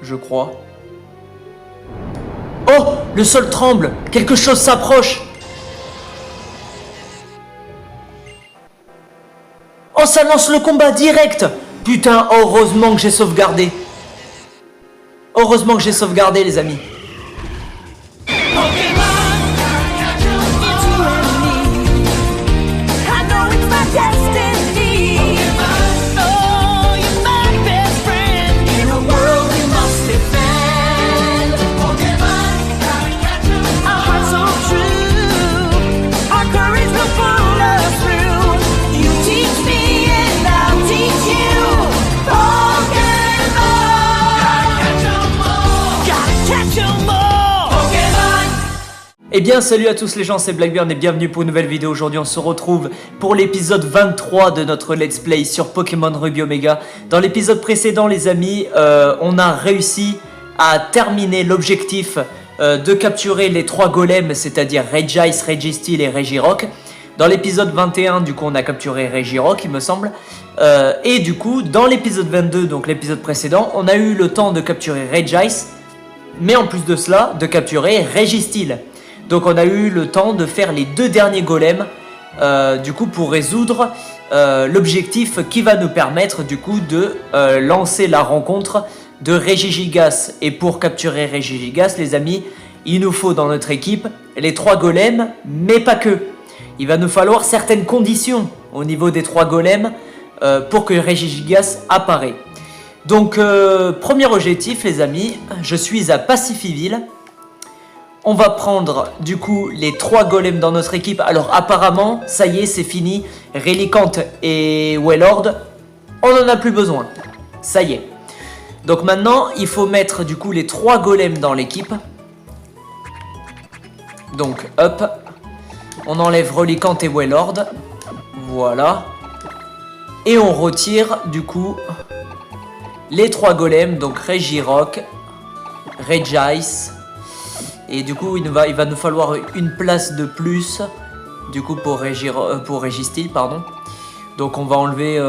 je crois. Oh, le sol tremble. Quelque chose s'approche. Oh, ça lance le combat direct. Putain, heureusement que j'ai sauvegardé. Heureusement que j'ai sauvegardé, les amis. Eh bien salut à tous les gens, c'est Blackburn et bienvenue pour une nouvelle vidéo. Aujourd'hui on se retrouve pour l'épisode 23 de notre Let's Play sur Pokémon Ruby Omega. Dans l'épisode précédent les amis, on a réussi à terminer l'objectif de capturer les 3 golems, c'est-à-dire Regice, Registeel et Regirock. Dans l'épisode 21 du coup on a capturé Regirock il me semble. Et du coup dans l'épisode 22, donc l'épisode précédent, on a eu le temps de capturer Regice. Mais en plus de cela, de capturer Registeel. Donc on a eu le temps de faire les 2 derniers golems du coup pour résoudre l'objectif qui va nous permettre du coup de lancer la rencontre de Regigigas. Et pour capturer Regigigas les amis, il nous faut dans notre équipe les 3 golems, mais pas que. Il va nous falloir certaines conditions au niveau des 3 golems pour que Regigigas apparaît. Donc premier objectif les amis, je suis à Pacifiville. On va prendre du coup les 3 golems dans notre équipe. Alors apparemment, ça y est, c'est fini. Relicanth et Wailord, on n'en a plus besoin. Ça y est. Donc maintenant, il faut mettre du coup les 3 golems dans l'équipe. Donc hop. On enlève Relicanth et Wailord. Voilà. Et on retire du coup les 3 golems. Donc Regirock, Regice. Et du coup, il va nous falloir une place de plus, du coup, pour Registeel, pardon. Donc, on va enlever...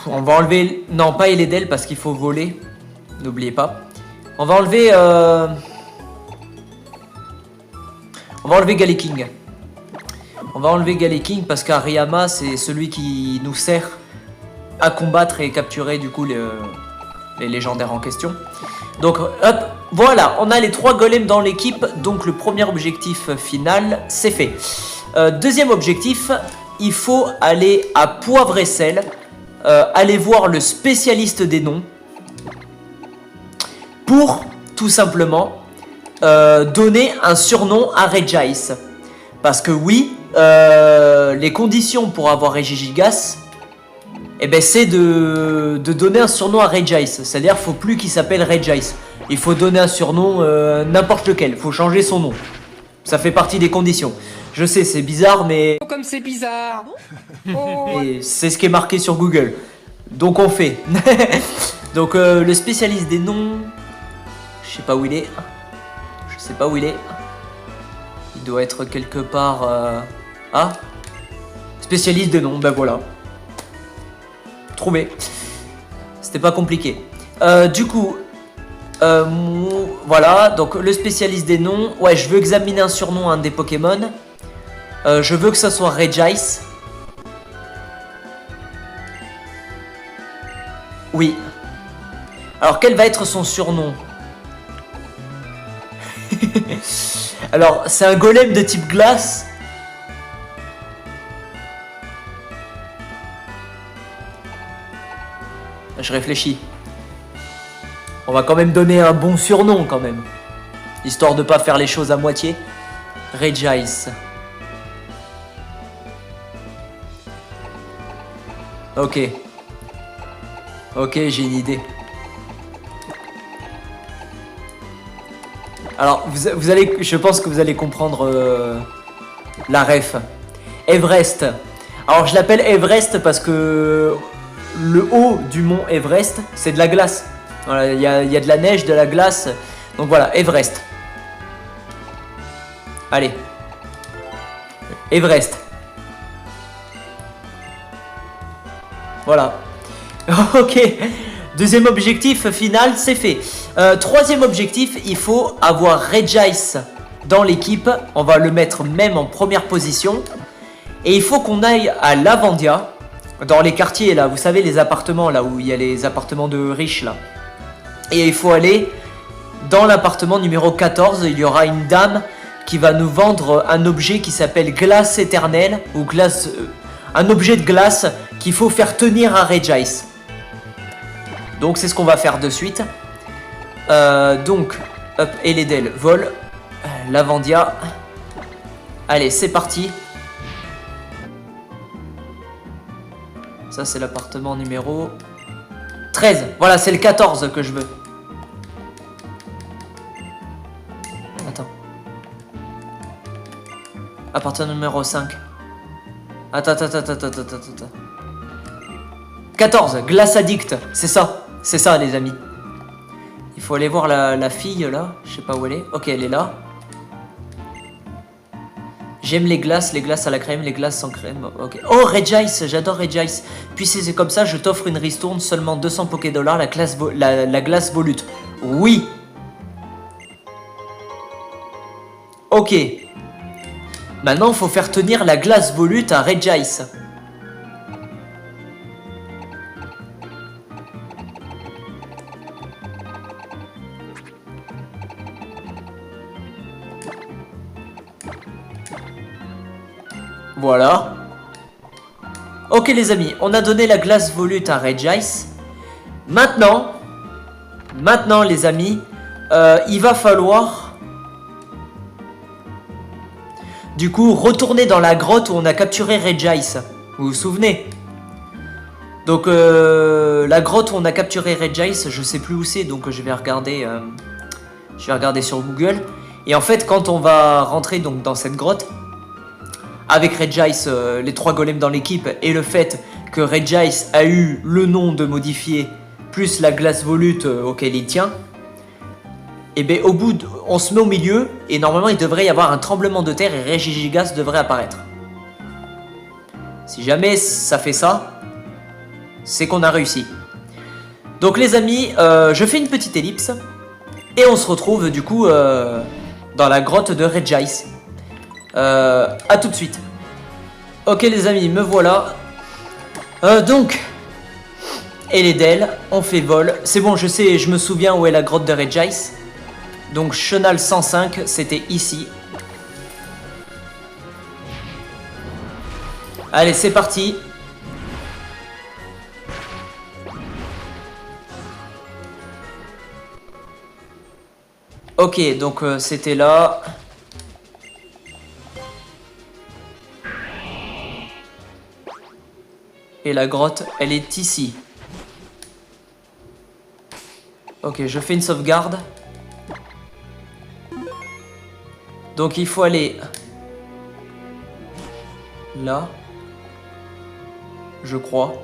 On va enlever... Non, pas Eledel, parce qu'il faut voler. N'oubliez pas. On va enlever... On va enlever Galeking. On va enlever Galeking, parce qu'Ariyama, c'est celui qui nous sert à combattre et capturer, du coup, les légendaires en question. Donc hop, voilà, on a les 3 golems dans l'équipe. Donc le premier objectif final, c'est fait. Deuxième objectif, il faut aller à Poivre et Sel, aller voir le spécialiste des noms, pour tout simplement donner un surnom à Regice. Parce que oui, les conditions pour avoir Regigigas, eh ben c'est de donner un surnom à Regice. C'est-à-dire qu'il ne faut plus qu'il s'appelle Regice. Il faut donner un surnom n'importe lequel. Il faut changer son nom. Ça fait partie des conditions. Je sais, c'est bizarre, mais... Comme c'est bizarre. Et c'est ce qui est marqué sur Google. Donc on fait. Donc le spécialiste des noms... Je sais pas où il est. Je sais pas où il est. Il doit être quelque part... Ah, spécialiste des noms, ben voilà. Trouvé. C'était pas compliqué. Du coup, voilà. Donc le spécialiste des noms. Ouais, je veux examiner un surnom à un des Pokémon. Je veux que ça soit Regice. Oui. Alors quel va être son surnom? Alors c'est un golem de type glace. Je réfléchis. On va quand même donner un bon surnom quand même. Histoire de pas faire les choses à moitié. Regice. Ok. Ok, j'ai une idée. Alors, vous allez, je pense que vous allez comprendre la ref. Everest. Alors, je l'appelle Everest parce que le haut du mont Everest, c'est de la glace. Voilà, il y a de la neige, de la glace. Donc voilà, Everest. Allez. Everest. Voilà. Ok. Deuxième objectif final, c'est fait. Troisième objectif, il faut avoir Regice dans l'équipe. On va le mettre même en première position. Et il faut qu'on aille à Lavandia, dans les quartiers là, vous savez les appartements là où il y a les appartements de riches là. Et il faut aller dans l'appartement numéro 14, il y aura une dame qui va nous vendre un objet qui s'appelle glace éternelle ou glace, un objet de glace qu'il faut faire tenir à Regice. Donc c'est ce qu'on va faire de suite. Donc, hop, Eledel vole, Lavandia. Allez, c'est parti. Ça, c'est l'appartement numéro 13. Voilà, c'est le 14 que je veux. Attends. Appartement numéro 5. Attends. 14, glace addict. C'est ça, les amis. Il faut aller voir la fille, là. Je sais pas où elle est. Ok, elle est là. J'aime les glaces à la crème, les glaces sans crème. Ok. Oh, Regice, j'adore Regice. Puis si c'est comme ça, je t'offre une ristourne, seulement 200 Pokédollars, la glace volute. Oui. Ok. Maintenant, il faut faire tenir la glace volute à Regice. Voilà. Ok les amis, on a donné la glace volute à Regice. Maintenant les amis, il va falloir du coup retourner dans la grotte où on a capturé Regice. Vous vous souvenez? Donc la grotte où on a capturé Regice, je sais plus où c'est, donc je vais regarder sur Google. Et en fait quand on va rentrer donc dans cette grotte, avec Regice, les 3 golems dans l'équipe, et le fait que Regice a eu le nom de modifier, plus la glace volute auquel il tient, et bien au bout, on se met au milieu, et normalement il devrait y avoir un tremblement de terre, et Regigigas devrait apparaître. Si jamais ça fait ça, c'est qu'on a réussi. Donc les amis, je fais une petite ellipse, et on se retrouve du coup dans la grotte de Regice. À tout de suite. Ok les amis, me voilà. Donc Eledel, on fait vol. C'est bon, je sais, je me souviens où est la grotte de Regice. Donc Chenal 105, c'était ici. Allez, c'est parti. Ok, donc c'était là. Et la grotte, elle est ici. Ok, je fais une sauvegarde. Donc il faut aller là. Je crois.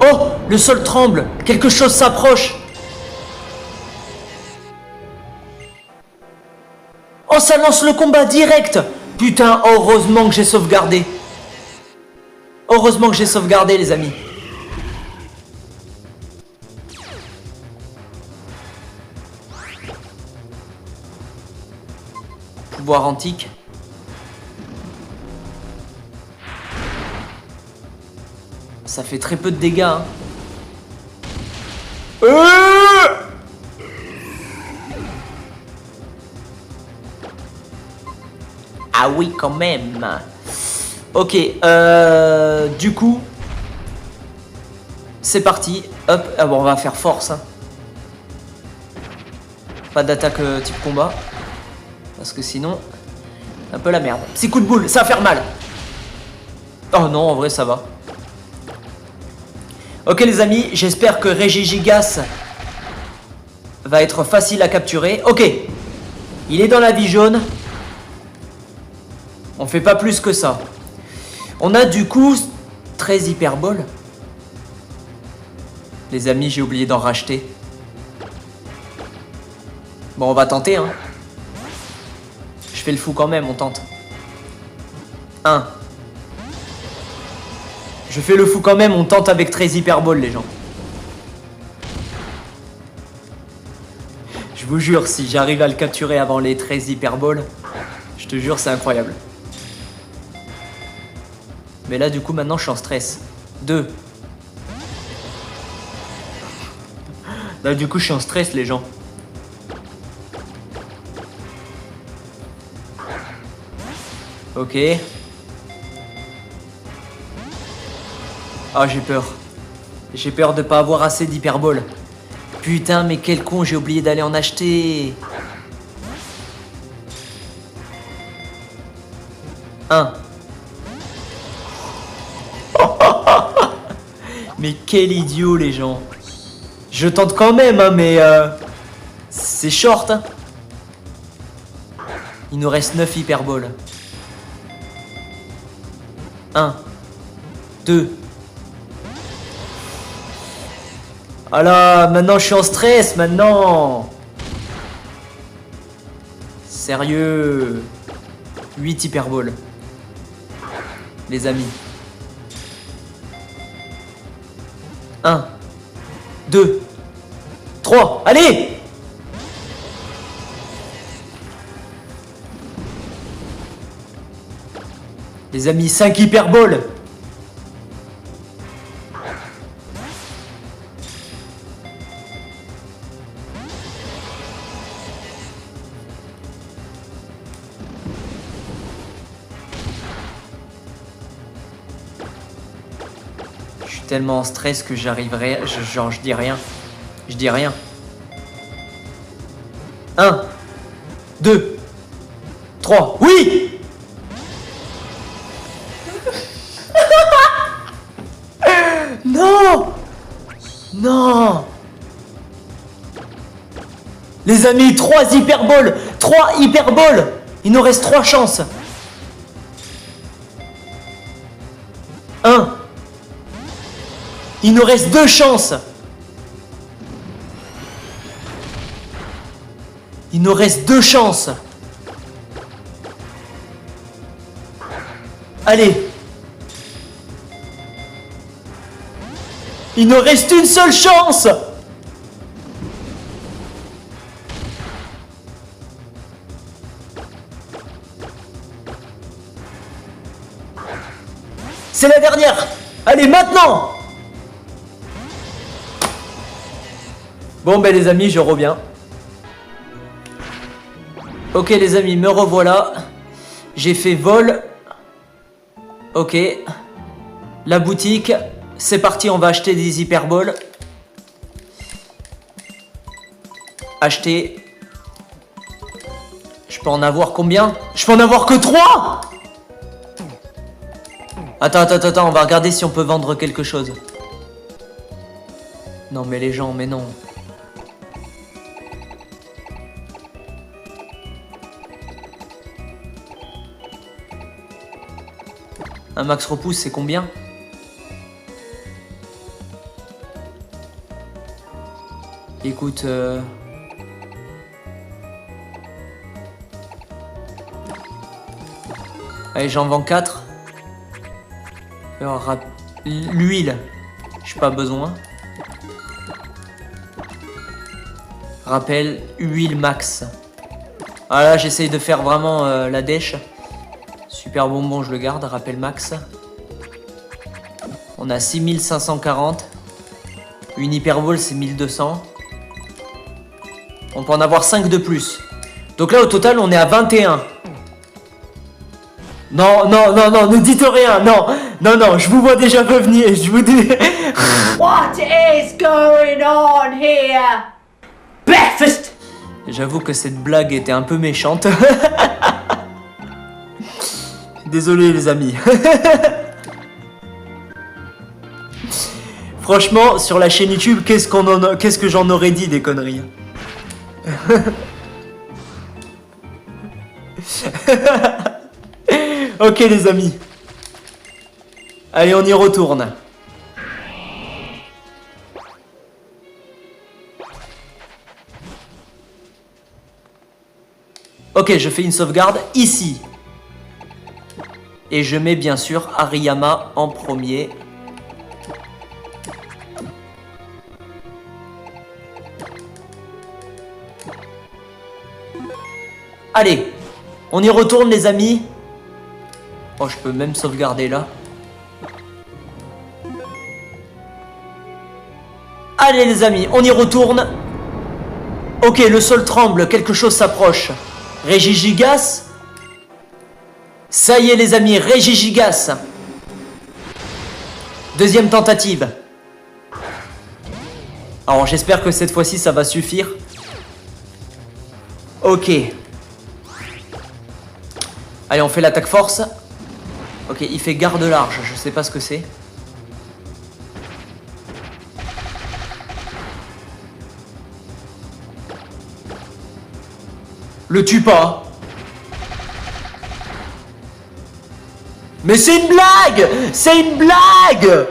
Oh! Le sol tremble! Quelque chose s'approche! Oh, ça lance le combat direct! Putain, heureusement que j'ai sauvegardé. Heureusement que j'ai sauvegardé, les amis. Pouvoir antique. Ça fait très peu de dégâts, hein. Ah oui, quand même. Ok, du coup, c'est parti. Hop, ah bon, on va faire force. Hein. Pas d'attaque type combat. Parce que sinon, un peu la merde. Petit coup de boule, ça va faire mal. Oh non, en vrai, ça va. Ok les amis, j'espère que Regigigas va être facile à capturer. Ok, il est dans la vie jaune. On fait pas plus que ça. On a du coup 13 hyperboles. Les amis, j'ai oublié d'en racheter. Bon, on va tenter, hein. Je fais le fou quand même, on tente. 1. Je fais le fou quand même, on tente avec 13 hyperballs les gens. Je vous jure, si j'arrive à le capturer avant les 13 hyperballs, je te jure, c'est incroyable. Mais là, du coup, maintenant, je suis en stress. 2. Là, du coup, je suis en stress, les gens. Ok. Ah, j'ai peur. J'ai peur de pas avoir assez d'hyperballs. Putain, mais quel con, j'ai oublié d'aller en acheter. 1. Mais quel idiot, les gens. Je tente quand même, hein, mais c'est short. Hein. Il nous reste 9 hyperballs. 1. 2. Ah là, maintenant je suis en stress, maintenant. Sérieux. 8 hyperballs. Les amis. 1. 2. 3. Allez! Les amis, 5 hyperballs. Je suis tellement en stress que j'arriverai... Genre, je dis rien. Je dis rien. 1. 2. 3. Oui! Non! Non! Les amis, 3 hyperballs! 3 hyperballs! Il nous reste 3 chances. 1. Il nous reste 2 chances. Il nous reste 2 chances. Allez. Il nous reste une seule chance. C'est la dernière. Allez, maintenant. Bon, ben les amis, je reviens. Ok, les amis, me revoilà. J'ai fait vol. Ok. La boutique. C'est parti, on va acheter des hyperballs. Acheter. Je peux en avoir combien? Je peux en avoir que 3. Attends, on va regarder si on peut vendre quelque chose. Non mais les gens, mais non. Un max repousse, c'est combien? Écoute, allez, j'en vends 4. Alors, l'huile, j'ai pas besoin. Rappel, huile max. Ah là, j'essaye de faire vraiment la dèche. Super bonbon, je le garde. Rappel max. On a 6540. Une hyperbole, c'est 1200. On peut en avoir 5 de plus. Donc là, au total, on est à 21. Non, ne dites rien, non, je vous vois déjà revenir, je vous dis... What is going on here? Breakfast! J'avoue que cette blague était un peu méchante. Désolé les amis. Franchement, sur la chaîne YouTube, qu'est-ce que j'en aurais dit des conneries. Ok les amis. Allez, on y retourne. Ok, je fais une sauvegarde ici. Et je mets bien sûr Ariyama en premier. Allez, on y retourne les amis. Oh, je peux même sauvegarder là. Allez les amis, on y retourne. Ok, le sol tremble, quelque chose s'approche. Régigigas. Ça y est les amis, Régigigas. Deuxième tentative. Alors j'espère que cette fois-ci ça va suffire. Ok. Allez, on fait l'attaque force. Ok, il fait garde large, je sais pas ce que c'est. Le tue pas. Mais c'est une blague! C'est une blague!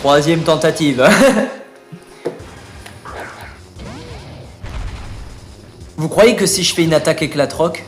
Troisième tentative. Vous croyez que si je fais une attaque éclate-roc...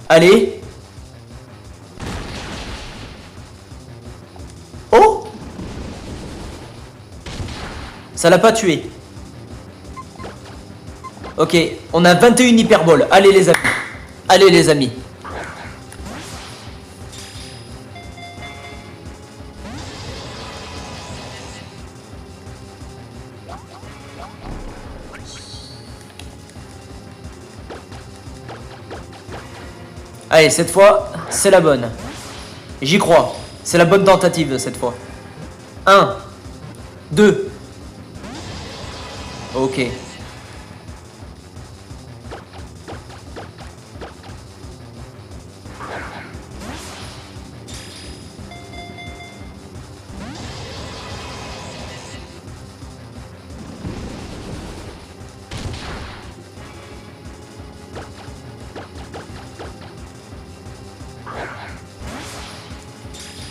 Allez. Oh! Ça l'a pas tué. Ok, on a 21 hyperboles. Allez les amis. Allez les amis. Allez, cette fois, c'est la bonne. J'y crois. C'est la bonne tentative cette fois. 1, 2. Ok.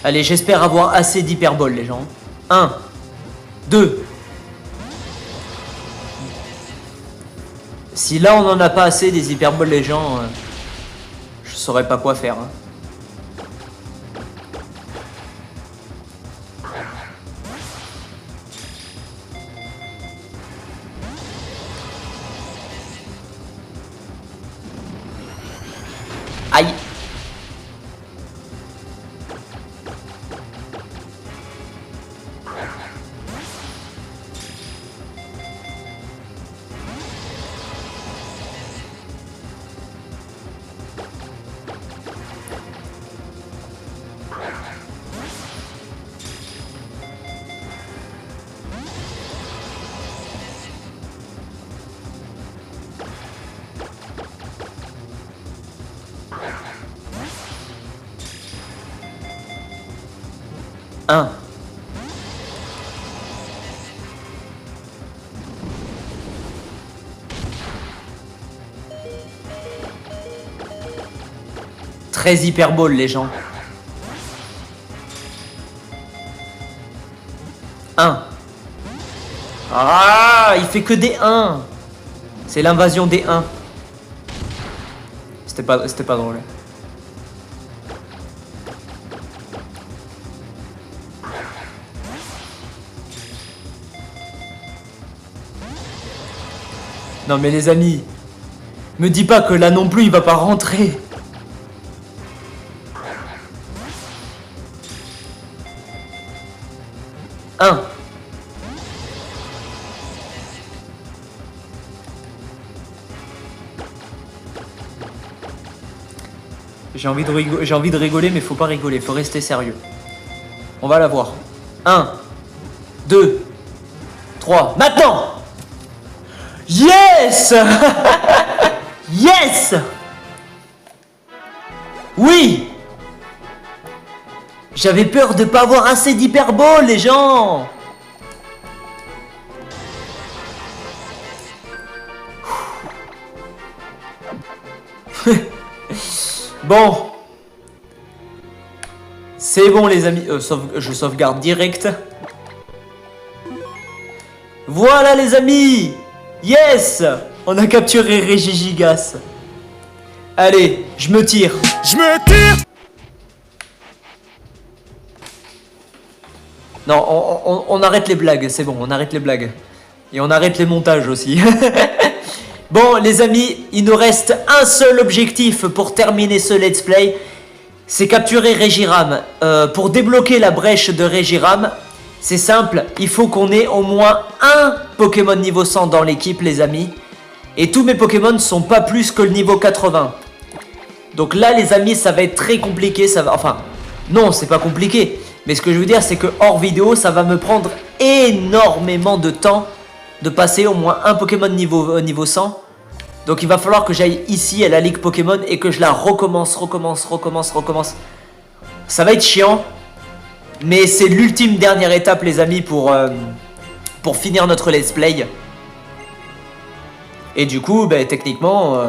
Allez, j'espère avoir assez d'hyperboles, les gens. 1, 2. Si là, on n'en a pas assez des hyperboles, les gens, je saurais pas quoi faire. Hein. Aïe. Un. Très hyperbole, les gens. 1. Ah, il fait que des 1. C'est l'invasion des 1. C'était pas drôle. Non mais les amis, me dis pas que là non plus il va pas rentrer. Un. J'ai envie de rigoler mais faut pas rigoler, faut rester sérieux. On va la voir. 1, 2, 3, maintenant! Yes! Yes! Oui! J'avais peur de pas avoir assez d'hyperbole, les gens! Bon. C'est bon, les amis. Je sauvegarde direct. Voilà, les amis! Yes! On a capturé Régigigas. Allez, je me tire. Je me tire! Non, on arrête les blagues, c'est bon, on arrête les blagues. Et on arrête les montages aussi. Bon, les amis, il nous reste un seul objectif pour terminer ce let's play. C'est capturer Regiram. Pour débloquer la brèche de Regiram, c'est simple, il faut qu'on ait au moins un Pokémon niveau 100 dans l'équipe, les amis. Et tous mes Pokémon ne sont pas plus que le niveau 80. Donc là, les amis, ça va être très compliqué. Ça va... Enfin, non, c'est pas compliqué. Mais ce que je veux dire, c'est que hors vidéo, ça va me prendre énormément de temps de passer au moins un Pokémon niveau 100. Donc il va falloir que j'aille ici à la Ligue Pokémon et que je la recommence. Ça va être chiant. Mais c'est l'ultime dernière étape, les amis, pour finir notre let's play. Et du coup, ben, techniquement,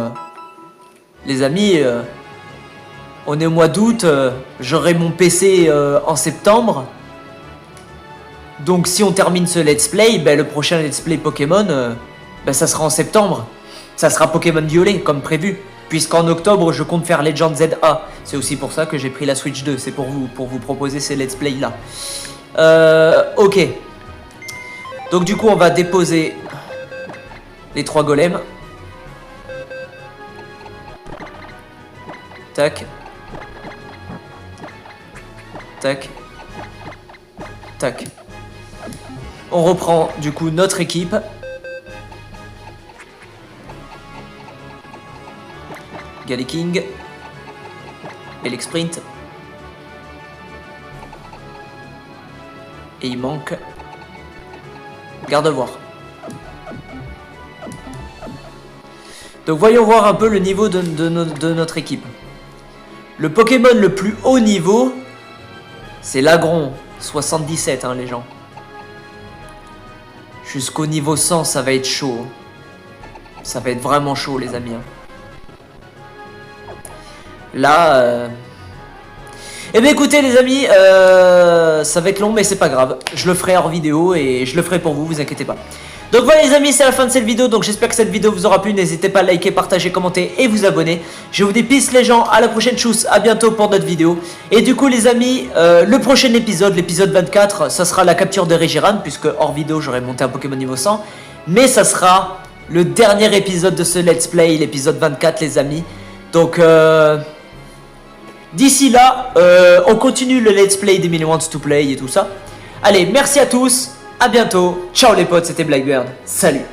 les amis, on est au mois d'août, j'aurai mon PC en septembre. Donc si on termine ce let's play, ben, le prochain let's play Pokémon, ben, ça sera en septembre. Ça sera Pokémon Violet, comme prévu. Puisqu'en octobre, je compte faire Legend ZA. C'est aussi pour ça que j'ai pris la Switch 2. C'est pour vous proposer ces let's play là. Ok. Donc du coup, on va déposer les 3 golems. Tac. Tac. Tac. On reprend du coup notre équipe. Galiking. Elexprint. Et il manque Gardevoir. Donc voyons voir un peu le niveau de notre équipe. Le Pokémon le plus haut niveau, c'est l'Agron, 77 hein, les gens. Jusqu'au niveau 100, ça va être chaud. Ça va être vraiment chaud les amis. Là, eh bien écoutez les amis, ça va être long mais c'est pas grave. Je le ferai hors vidéo et je le ferai pour vous, vous inquiétez pas. Donc voilà les amis, c'est la fin de cette vidéo. Donc j'espère que cette vidéo vous aura plu. N'hésitez pas à liker, partager, commenter et vous abonner. Je vous dis peace les gens, à la prochaine chose, à bientôt pour notre vidéo. Et du coup les amis, le prochain épisode, l'épisode 24, ça sera la capture de Regiram. Puisque hors vidéo j'aurai monté un Pokémon niveau 100. Mais ça sera le dernier épisode de ce let's play, l'épisode 24 les amis. Donc d'ici là, on continue le let's play des Wants to Play et tout ça. Allez, merci à tous, à bientôt, ciao les potes, c'était Blackbird, salut.